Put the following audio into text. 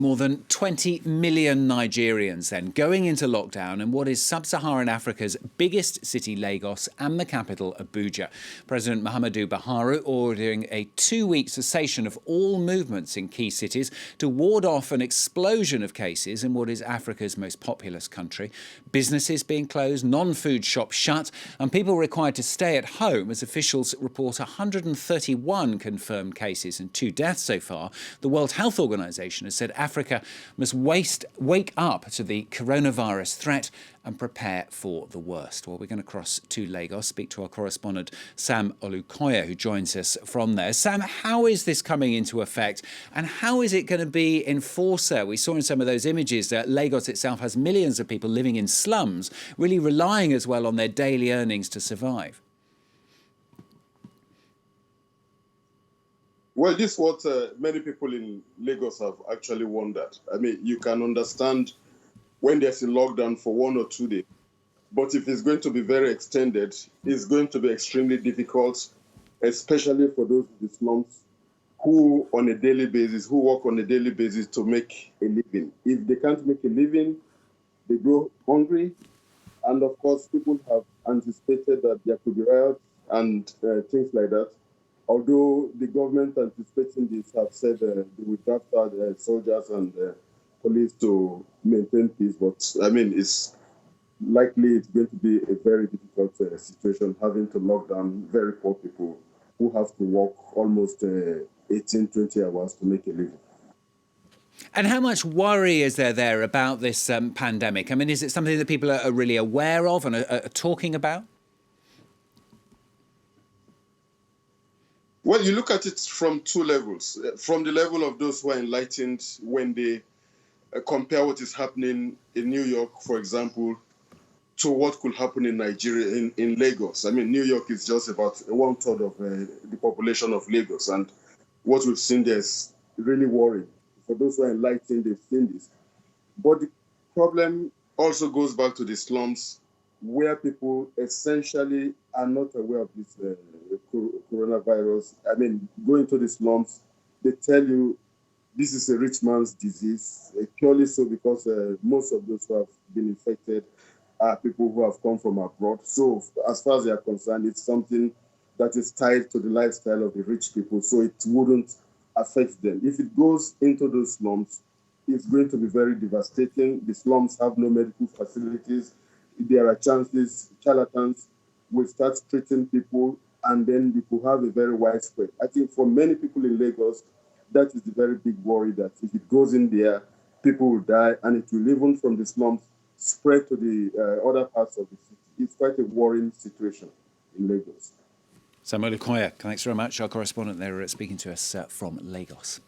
More than 20 million Nigerians then going into lockdown in what is sub-Saharan Africa's biggest city, Lagos, and the capital, Abuja. President Muhammadu Buhari ordering a 2-week cessation of all movements in key cities to ward off an explosion of cases in what is Africa's most populous country. Businesses being closed, non-food shops shut, and people required to stay at home as officials report 131 confirmed cases and 2 deaths so far. The World Health Organization has said Africa must wake up to the coronavirus threat and prepare for the worst. Well, we're going to cross to Lagos, speak to our correspondent Sam Olukoya, who joins us from there. Sam, how is this coming into effect and how is it going to be enforced there? We saw in some of those images that Lagos itself has millions of people living in slums, really relying as well on their daily earnings to survive. Well, this is what many people in Lagos have actually wondered. I mean, you can understand when there's a lockdown for 1 or 2 days, but if it's going to be very extended, it's going to be extremely difficult, especially for those in the slums who work on a daily basis to make a living. If they can't make a living, they go hungry. And of course, people have anticipated that there could be riots and things like that. Although the government anticipating this have said they will draft out soldiers and police to maintain peace, but I mean, it's likely it's going to be a very difficult situation, having to lock down very poor people who have to work almost 18, 20 hours to make a living. And how much worry is there about this pandemic? I mean, is it something that people are really aware of and are talking about? Well, you look at it from 2 levels. From the level of those who are enlightened when they compare what is happening in New York, for example, to what could happen in Nigeria, in Lagos. I mean, New York is just about 1/3 of the population of Lagos. And what we've seen there is really worrying. For those who are enlightened, they've seen this. But the problem also goes back to the slums, where people essentially are not aware of this coronavirus. I mean, going to the slums, they tell you this is a rich man's disease, purely so because most of those who have been infected are people who have come from abroad. So as far as they are concerned, it's something that is tied to the lifestyle of the rich people, so it wouldn't affect them. If it goes into those slums, it's going to be very devastating. The slums have no medical facilities. There are chances charlatans will start treating people, and then we could have a very widespread. I think for many people in Lagos, that is the very big worry, that if it goes in there, people will die, and it will even from the slums spread to the other parts of the city. It's quite a worrying situation in Lagos. Sam Olukoya, thanks very much. Our correspondent there speaking to us from Lagos.